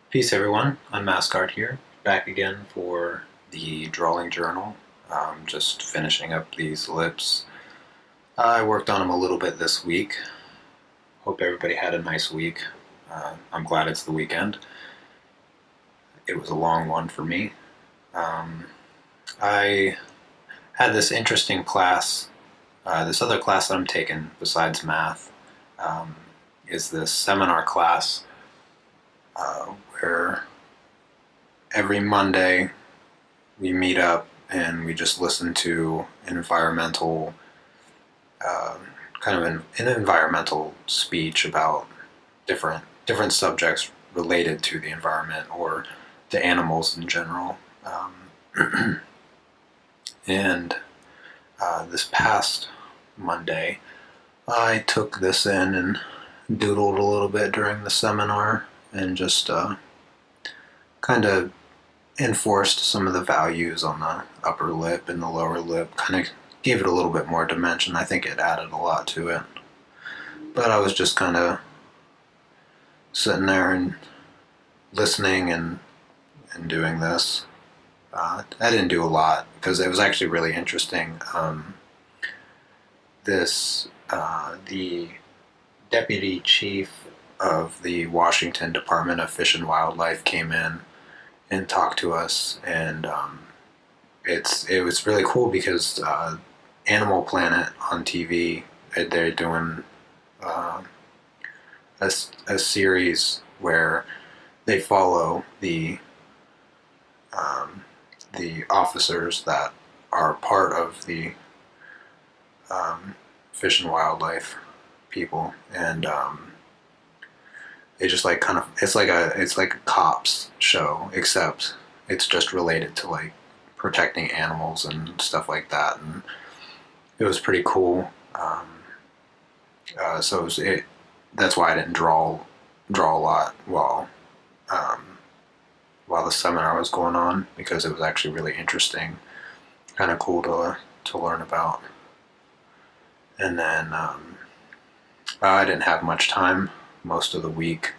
Peace, everyone. I'm Mascart here, back again for the drawing journal. Just finishing up these lips. I worked on them a little bit this week. Hope everybody had a nice week. I'm glad it's the weekend. It was a long one for me. I had this interesting class. This other class that I'm taking besides math is this seminar class where every Monday we meet up and we just listen to environmental, uh, an environmental speech about different subjects related to the environment or the animals in general. And this past Monday, I took this in and doodled a little bit during the seminar and just kind of enforced some of the values on the upper lip and the lower lip, kind of gave it a little bit more dimension. I think it added a lot to it. But I was just kind of sitting there and listening and doing this. I didn't do a lot because it was actually really interesting. The deputy chief of the Washington Department of Fish and Wildlife came in and talked to us, and it was really cool because Animal Planet on TV, they're doing uh, a series where they follow the officers that are part of the fish and wildlife people, and they just like kind of it's like a cops show, except it's just related to like protecting animals and stuff like that, and it was pretty cool. So that's why I didn't draw a lot um, while the seminar was going on, because it was actually really interesting, kind of cool to learn about. And then I didn't have much time most of the week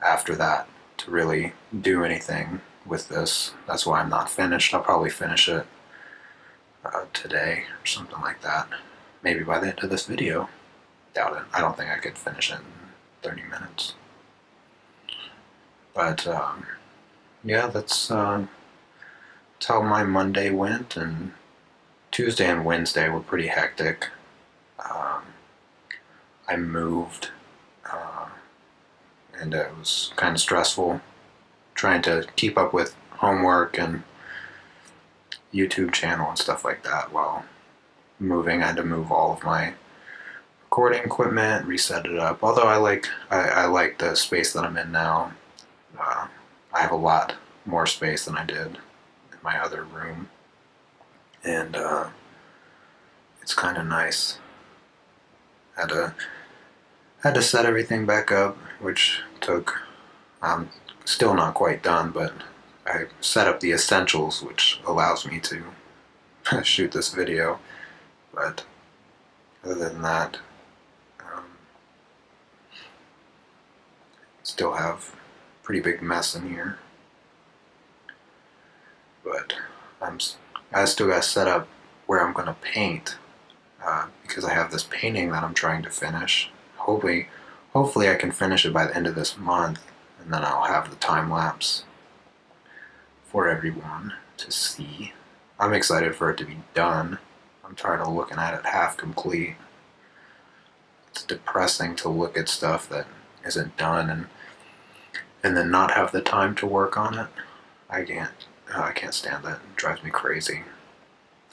after that to really do anything with this. That's why I'm not finished. I'll probably finish it today or something like that. Maybe by the end of this video. Doubt it. I don't think I could finish it in 30 minutes. But yeah, that's how my Monday went, and Tuesday and Wednesday were pretty hectic. I moved, and it was kind of stressful trying to keep up with homework and YouTube channel and stuff like that while moving. I had to move all of my recording equipment, reset it up. Although I like the space that I'm in now. I have a lot more space than I did in my other room, and it's kind of nice. Had to set everything back up, which took. I'm still not quite done, but I set up the essentials, which allows me to shoot this video. But other than that, um, still have a pretty big mess in here. But I still got to set up where I'm going to paint, because I have this painting that I'm trying to finish. Hopefully I can finish it by the end of this month, and then I'll have the time lapse for everyone to see. I'm excited for it to be done. I'm tired of looking at it half complete. It's depressing to look at stuff that isn't done and then not have the time to work on it. I can't stand that. It drives me crazy.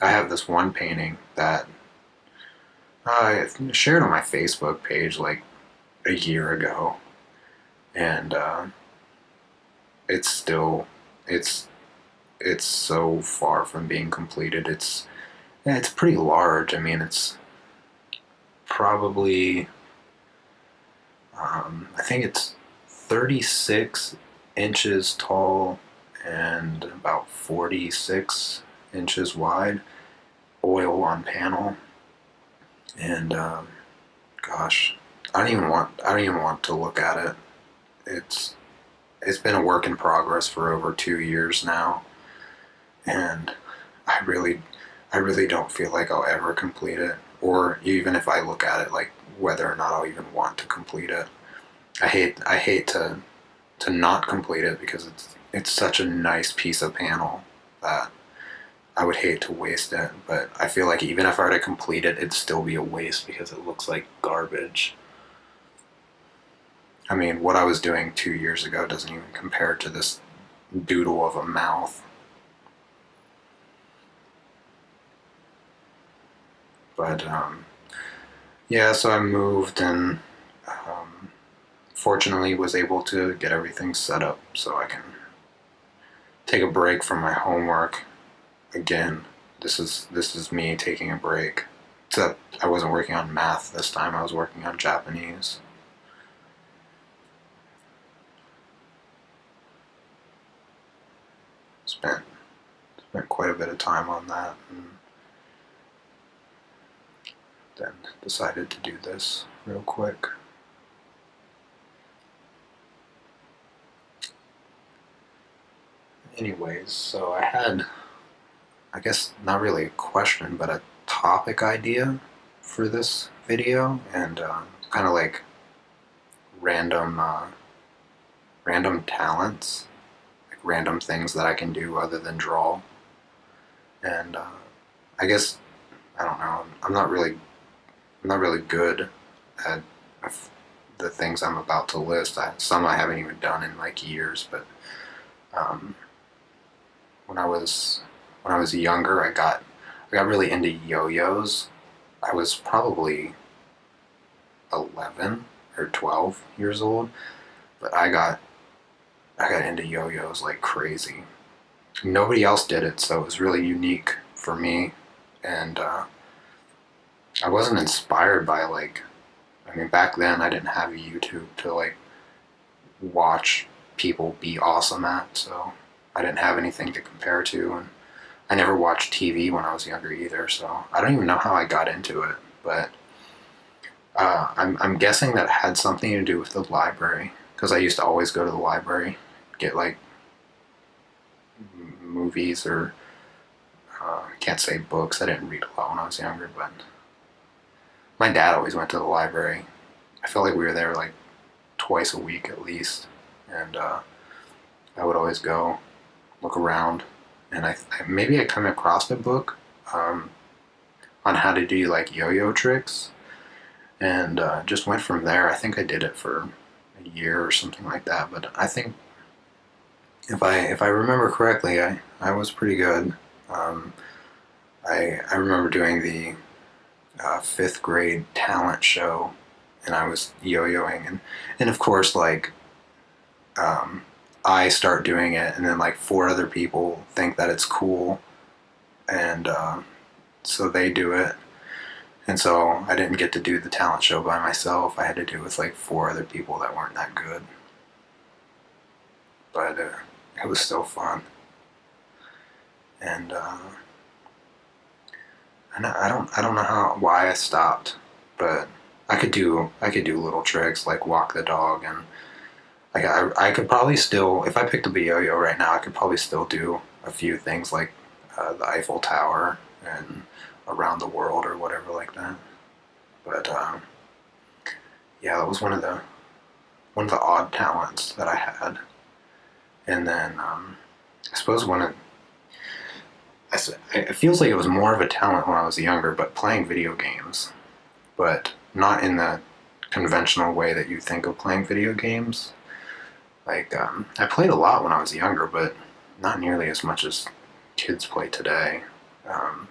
I have this one painting that I shared on my Facebook page like a year ago, and it's still it's so far from being completed. It's pretty large. I mean, it's probably I think it's 36 inches tall and about 46 inches wide, oil on panel, and gosh, I don't even want to look at it. It's it's been a work in progress for over 2 years now, and I really, I really don't feel like I'll ever complete it, or even if I look at it like whether or not I'll even want to complete it. I hate to not complete it because it's such a nice piece of panel that I would hate to waste it. But I feel like even if I were to complete it, it'd still be a waste because it looks like garbage. I mean, what I was doing 2 years ago doesn't even compare to this doodle of a mouth. But yeah, so I moved and fortunately was able to get everything set up so I can take a break from my homework. Again, this is me taking a break. Except I wasn't working on math this time. I was working on Japanese. Spent spent quite a bit of time on that, and then decided to do this real quick. Anyways, so I had, I guess, not really a question, but a topic idea for this video, and kind of like random, random talents, like random things that I can do other than draw. And I guess I don't know. I'm not really good at the things I'm about to list. Some I haven't even done in like years, but um, when I was younger, I got really into yo-yos. I was probably 11 or 12 years old, but I got into yo-yos like crazy. Nobody else did it, so it was really unique for me, and I wasn't inspired by like. I mean, back then I didn't have YouTube to like watch people be awesome at, so I didn't have anything to compare to, and I never watched TV when I was younger either, so I don't even know how I got into it, but I'm guessing that had something to do with the library, because I used to always go to the library, get like movies or I can't say books. I didn't read a lot when I was younger, but my dad always went to the library. I felt like we were there like twice a week at least, and I would always go look around, and maybe I come across a book um, on how to do like yo-yo tricks, and just went from there. I think I did it for a year or something like that, but I think if I remember correctly, I was pretty good. Um, I remember doing the fifth grade talent show, and I was yo-yoing, and of course like um, I start doing it, and then like four other people think that it's cool, and so they do it. And so I didn't get to do the talent show by myself. I had to do it with like four other people that weren't that good. But it was still fun. And I don't know why I stopped, but I could do little tricks like walk the dog, and like I could probably still, if I picked up a yo-yo right now, I could probably still do a few things like the Eiffel Tower and around the world or whatever like that. But yeah, that was one of the odd talents that I had. And then I suppose it feels like it was more of a talent when I was younger, but playing video games, but not in the conventional way that you think of playing video games. Like I played a lot when I was younger, but not nearly as much as kids play today. Um,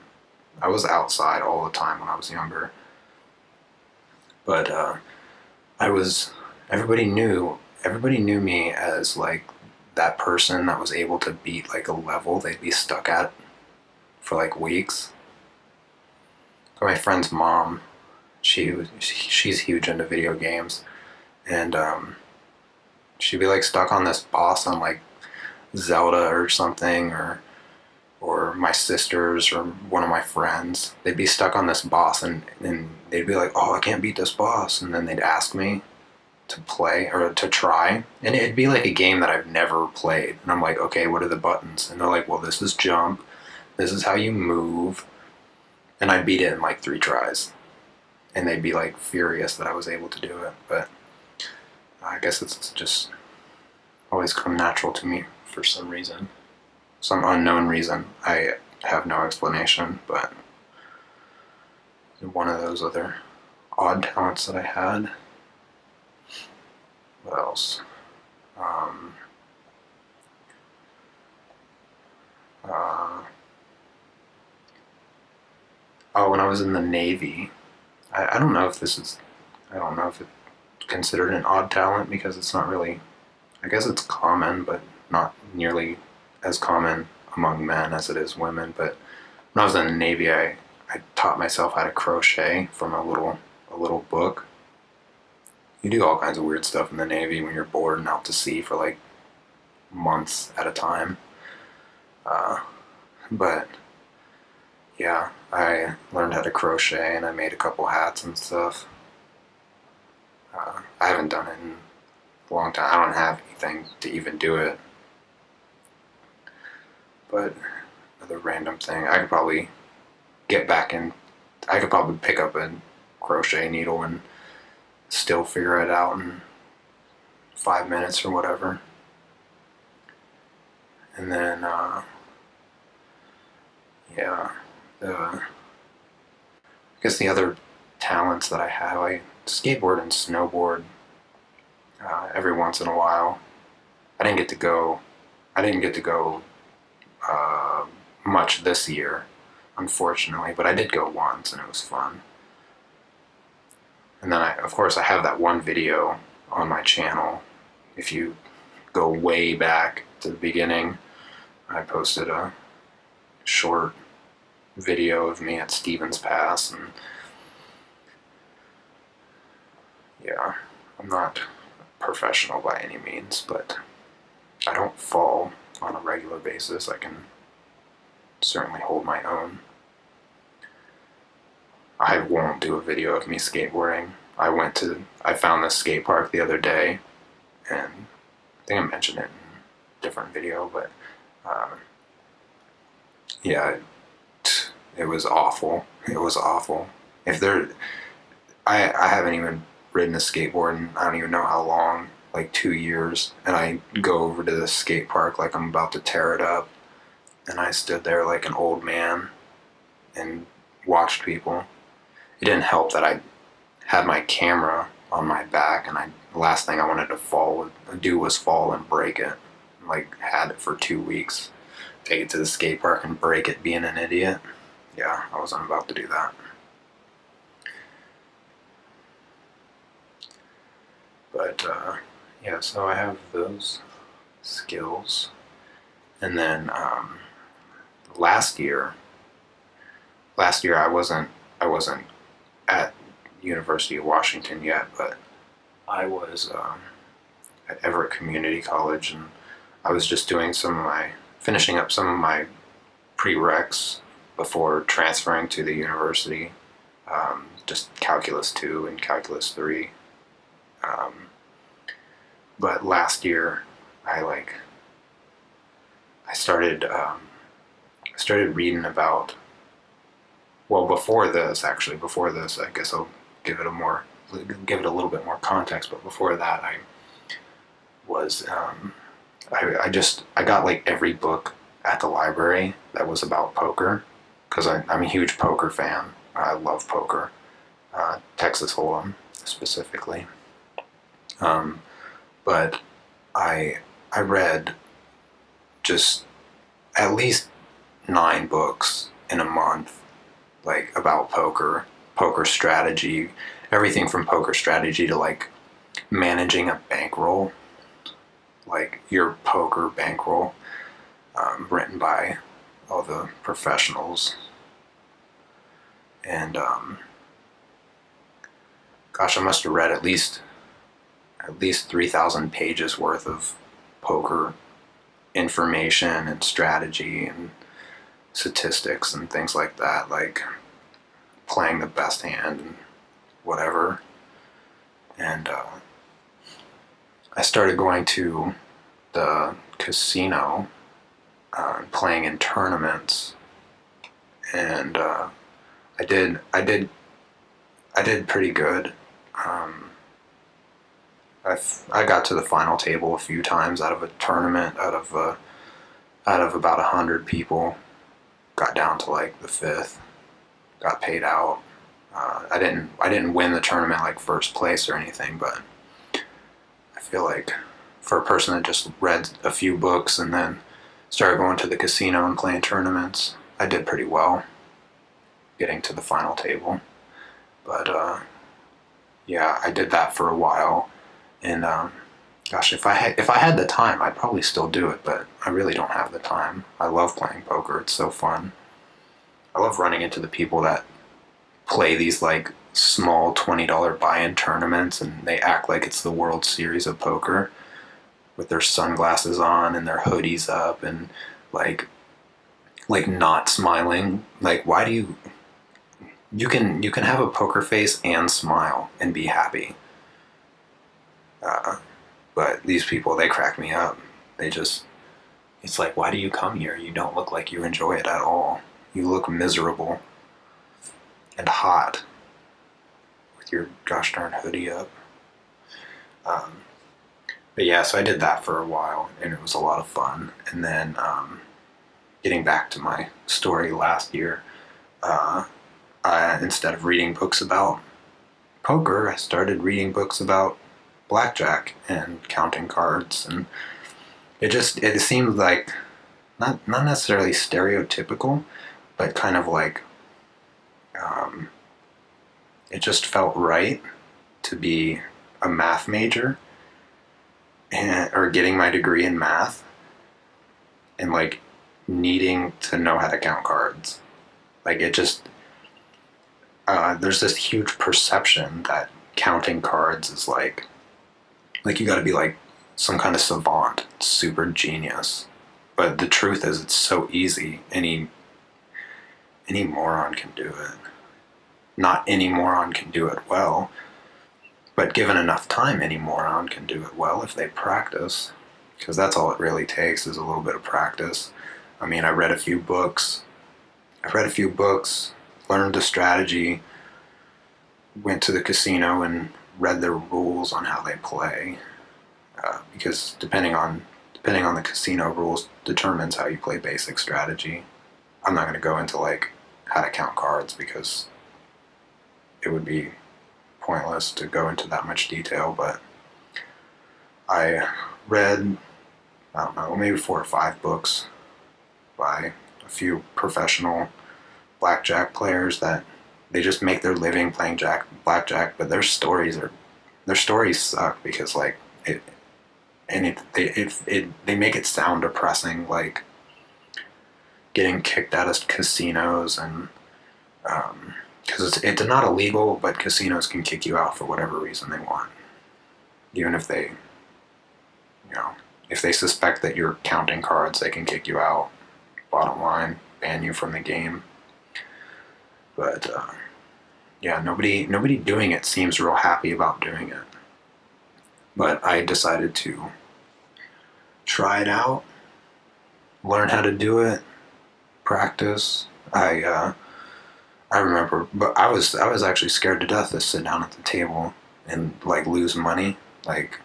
I was outside all the time when I was younger, but I was everybody knew me as like that person that was able to beat like a level they'd be stuck at for like weeks. So my friend's mom, she's huge into video games, and she'd be like stuck on this boss on like Zelda or something, or my sisters or one of my friends. They'd be stuck on this boss, and they'd be like, "Oh, I can't beat this boss," and then they'd ask me, to play or to try, and it'd be like a game that I've never played, and I'm like, okay, what are the buttons? And they're like, well, this is jump, this is how you move, and I beat it in like 3 tries, and they'd be like furious that I was able to do it. But I guess it's just always come natural to me for some reason, some unknown reason. I have no explanation, but one of those other odd talents that I had. What else? Um, uh, oh, when I was in the Navy, I don't know if this is, I don't know if it's considered an odd talent because it's not really, I guess it's common, but not nearly as common among men as it is women. But when I was in the Navy, I taught myself how to crochet from a little book. You do all kinds of weird stuff in the Navy when you're bored and out to sea for like months at a time. But yeah, I learned how to crochet and I made a couple hats and stuff. I haven't done it in a long time. I don't have anything to even do it. But another random thing, I could probably get back in. I could probably pick up a crochet needle and still figure it out in 5 minutes or whatever. And then, yeah, I guess the other talents that I have, I skateboard and snowboard every once in a while. I didn't get to go. I didn't get to go uh, much this year, unfortunately, but I did go once and it was fun. And then, of course, I have that one video on my channel. If you go way back to the beginning, I posted a short video of me at Stevens Pass, and yeah, I'm not a professional by any means, but I don't fall on a regular basis. I can certainly hold my own. I won't do a video of me skateboarding. I found this skate park the other day, and I think I mentioned it in a different video, but yeah, it was awful. It was awful. If there, I haven't even ridden a skateboard in I don't even know how long, like 2 years, and I go over to the skate park like I'm about to tear it up, and I stood there like an old man and watched people. It didn't help that I had my camera on my back, and the last thing I wanted to do was fall and break it. Like, had it for 2 weeks. Take it to the skate park and break it being an idiot. Yeah, I wasn't about to do that. But yeah, so I have those skills. And then last year I wasn't at University of Washington yet, but I was at Everett Community College, and I was just doing finishing up some of my prereqs before transferring to the university, just Calculus 2 and Calculus 3. But last year, I started reading about. Well, before this, I guess I'll give it a little bit more context. But before that, I was I got like every book at the library that was about poker, because I'm a huge poker fan. I love poker, Texas Hold'em specifically. But I read just at least 9 books in a month, like about poker strategy, everything from poker strategy to like managing a bankroll, like your poker bankroll, written by all the professionals. And gosh, I must have read at least 3,000 pages worth of poker information and strategy and statistics and things like that, like playing the best hand and whatever. And I started going to the casino, playing in tournaments, and I did pretty good. Um, I got to the final table a few times out of a tournament, out of about 100 people. Got down to like the fifth. Got paid out. I didn't win the tournament like first place or anything, but I feel like for a person that just read a few books and then started going to the casino and playing tournaments, I did pretty well getting to the final table. But yeah, I did that for a while, and gosh, if I had the time, I'd probably still do it, but I really don't have the time. I love playing poker; it's so fun. I love running into the people that play these like small $20 buy-in tournaments, and they act like it's the World Series of poker with their sunglasses on and their hoodies up and like not smiling. Like, why do you can have a poker face and smile and be happy? But these people, they crack me up. They just, it's like, why do you come here? You don't look like you enjoy it at all. You look miserable and hot with your gosh darn hoodie up. Um, but yeah, so I did that for a while, and it was a lot of fun. And then getting back to my story last year, uh, instead of reading books about poker, I started reading books about blackjack and counting cards, and it seemed like not necessarily stereotypical, but kind of like um, it just felt right to be a math major or getting my degree in math and like needing to know how to count cards. Like it just there's this huge perception that counting cards is like you got to be like some kind of savant, super genius. But the truth is, it's so easy. Any moron can do it. Not any moron can do it well, but given enough time, any moron can do it well if they practice. Because that's all it really takes is a little bit of practice. I mean, I read a few books. Learned the strategy, went to the casino and read the rules on how they play. Because depending on the casino rules determines how you play basic strategy. I'm not going to go into like how to count cards because it would be pointless to go into that much detail, but I read, I don't know, maybe 4 or 5 books by a few professional blackjack players that they just make their living playing blackjack, but their stories suck because like it and they make it sound depressing, like getting kicked out of casinos and because it's not illegal, but casinos can kick you out for whatever reason they want, even if they, you know, if they suspect that you're counting cards, they can kick you out. Bottom line, ban you from the game. But yeah, nobody doing it seems real happy about doing it. But I decided to try it out, learn how to do it, practice. I remember, but I was actually scared to death to sit down at the table and like lose money. Like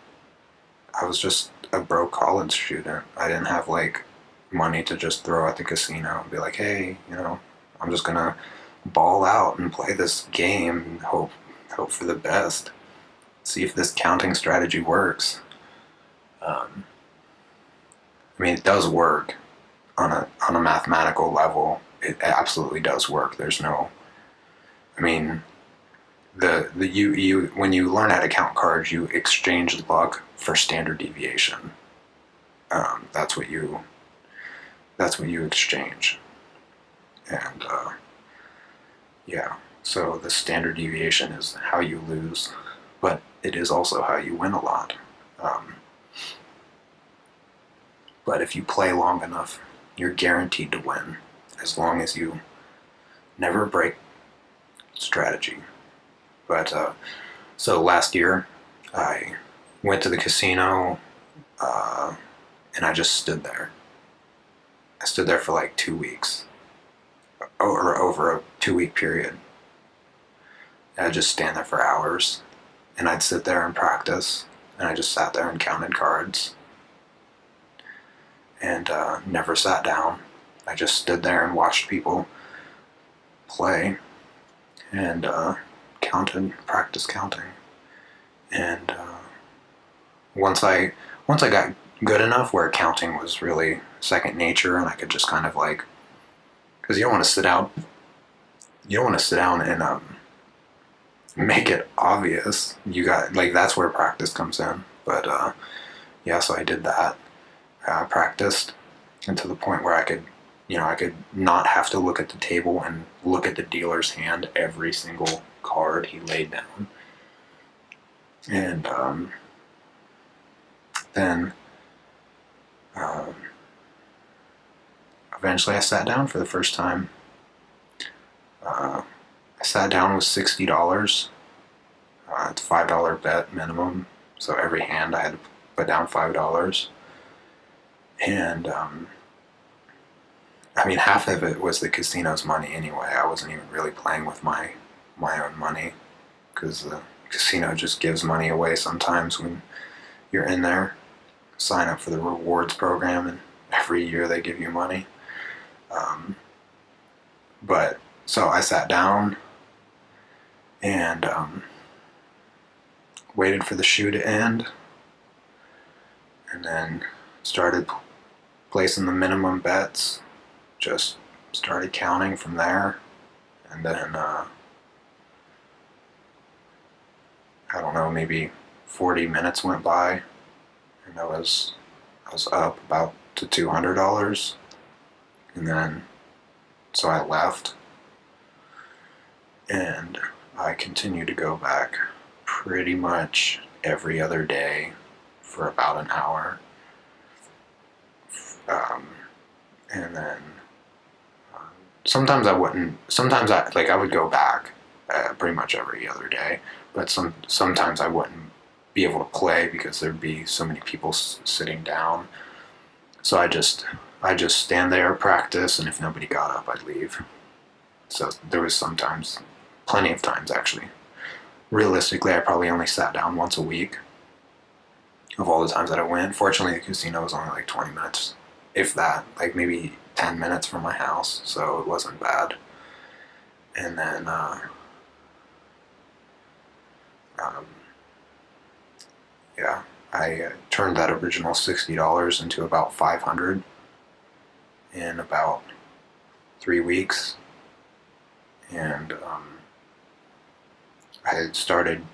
I was just a broke college student. I didn't have like money to just throw at the casino and be like, hey, you know, I'm just gonna ball out and play this game and hope for the best. See if this counting strategy works. I mean, it does work on a mathematical level. It absolutely does work. There's no, I mean, the you when you learn how to count cards, you exchange luck for standard deviation. That's what you exchange, and yeah. So the standard deviation is how you lose, but it is also how you win a lot. Um, but if you play long enough, you're guaranteed to win, as long as you never break strategy. But so last year, I went to the casino, and I just stood there. I stood there for like 2 weeks, or over a 2 week period. I'd just stand there for hours, and I'd sit there and practice, and I just sat there and counted cards, and never sat down. I just stood there and watched people play, and practice counting, and once I got good enough where counting was really second nature, and I could just kind of like, because you don't want to sit down, and make it obvious. You got like that's where practice comes in. But yeah, so I did that. Practiced, and to the point where I could not have to look at the table and look at the dealer's hand every single card he laid down. And then eventually I sat down for the first time. I sat down with $60. It's a $5 bet minimum, so every hand I had to put down $5. And I mean, half of it was the casino's money anyway. I wasn't even really playing with my own money, because the casino just gives money away sometimes when you're in there. Sign up for the rewards program, and every year they give you money. But so I sat down and waited for the shoe to end, and then started placing the minimum bets. Just started counting from there, and then I don't know, maybe 40 minutes went by, and I was up about to $200, and then so I left, and I continued to go back pretty much every other day for about an hour, and then sometimes I wouldn't. Sometimes I would go back pretty much every other day, but sometimes I wouldn't be able to play because there'd be so many people sitting down. So I just stand there, practice, and if nobody got up, I'd leave. So there was sometimes, plenty of times actually. Realistically, I probably only sat down once a week of all the times that I went. Fortunately, the casino was only like 20 minutes, if that, like maybe 10 minutes from my house, so it wasn't bad. And then yeah, I turned that original $60 into about $500 in about 3 weeks, and I had started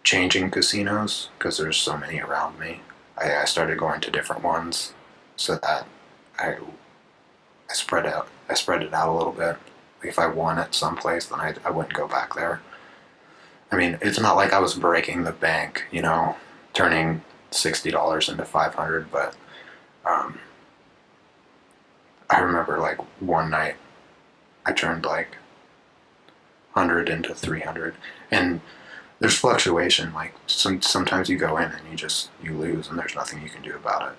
changing casinos because there's so many around me. I started going to different ones so that I spread it out a little bit. If I won at some place, then I wouldn't go back there. I mean, it's not like I was breaking the bank, turning $60 into $500, but I remember like one night I turned like 100 into 300, and there's fluctuation. Like sometimes you go in and you lose, and there's nothing you can do about it.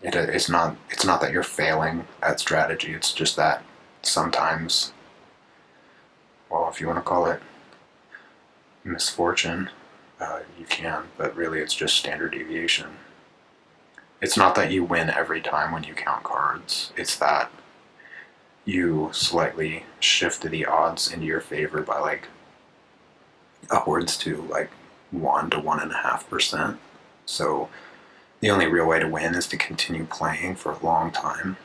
It's not that you're failing at strategy. It's just that sometimes, well, if you want to call it misfortune, you can, but really it's just standard deviation. It's not that you win every time when you count cards. It's that you slightly shift the odds into your favor by like upwards to like 1 to 1.5%. So the only real way to win is to continue playing for a long time.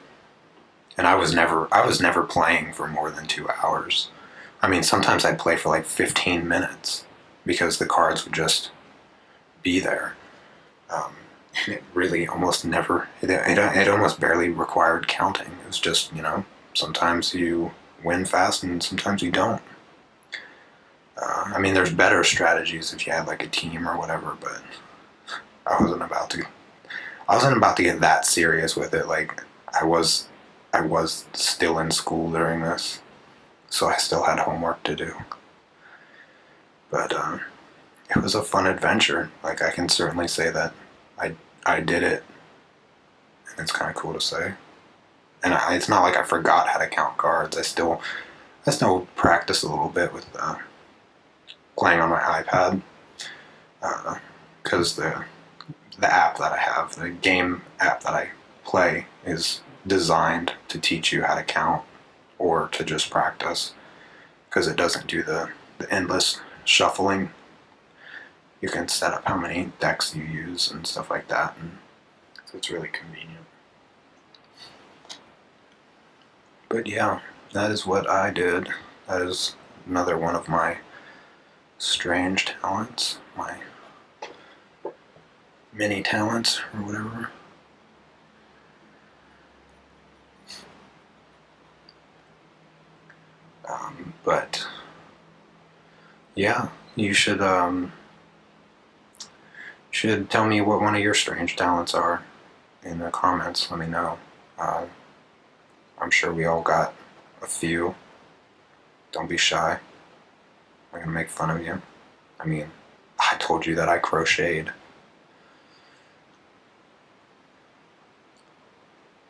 And I was never playing for more than 2 hours. I mean, sometimes I'd play for like 15 minutes because the cards would just be there. And it really almost never, it almost barely required counting. It was just, sometimes you win fast and sometimes you don't. I mean, there's better strategies if you had like a team or whatever, but I wasn't about to get that serious with it. Like I was still in school during this, so I still had homework to do. But it was a fun adventure. Like I can certainly say that I I did it, and it's kind of cool to say. And it's not like I forgot how to count cards. I still practice a little bit with playing on my iPad because the app that I have, the game app that I play, is designed to teach you how to count or to just practice because it doesn't do the endless shuffling. You can set up how many decks you use and stuff like that, and so it's really convenient. But yeah, that is what I did. That is another one of my strange talents, my mini talents, or whatever. But yeah, you should tell me what one of your strange talents are in the comments. Let me know. Uh, I'm sure we all got a few. Don't be shy. I'm gonna make fun of you. I mean, I told you that I crocheted.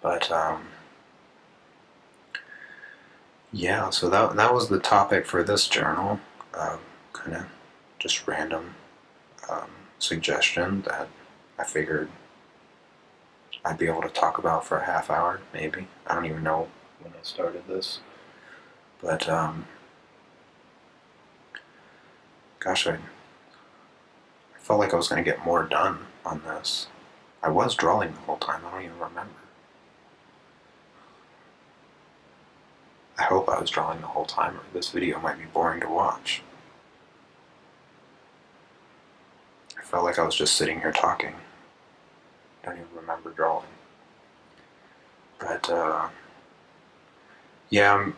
But yeah, so that was the topic for this journal. Kind of just random um, suggestion that I figured I'd be able to talk about for a half hour, maybe. I don't even know when I started this, but gosh, I felt like I was going to get more done on this. I was drawing the whole time. I don't even remember. I hope I was drawing the whole time, or this video might be boring to watch. I felt like I was just sitting here talking. I don't even remember drawing. But yeah,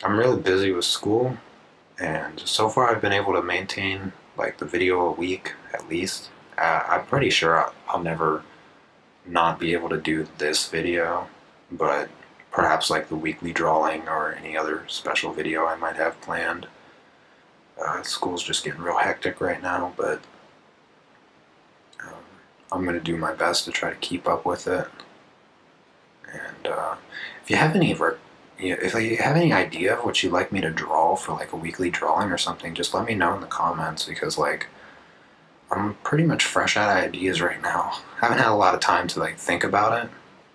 I'm really busy with school, and so far I've been able to maintain like the video a week at least. I'm pretty sure I'll never not be able to do this video, but perhaps like the weekly drawing or any other special video I might have planned. School's just getting real hectic right now, but um, I'm going to do my best to try to keep up with it. And if you have any if you have any idea of what you'd like me to draw for like a weekly drawing or something, just let me know in the comments because like I'm pretty much fresh out of ideas right now. I haven't had a lot of time to like think about it,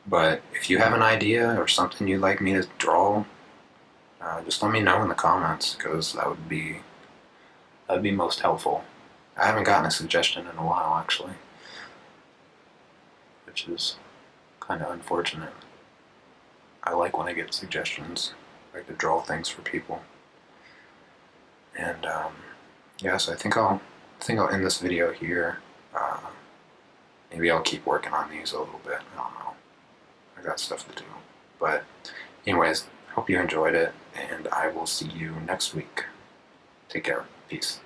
but if you have an idea or something you'd like me to draw, just let me know in the comments because that'd be most helpful. I haven't gotten a suggestion in a while actually, which is kind of unfortunate. I like when I get suggestions. I like to draw things for people. And yeah, so I think I'll end this video here. Maybe I'll keep working on these a little bit. I don't know. I got stuff to do. But anyways, hope you enjoyed it, and I will see you next week. Take care. Peace.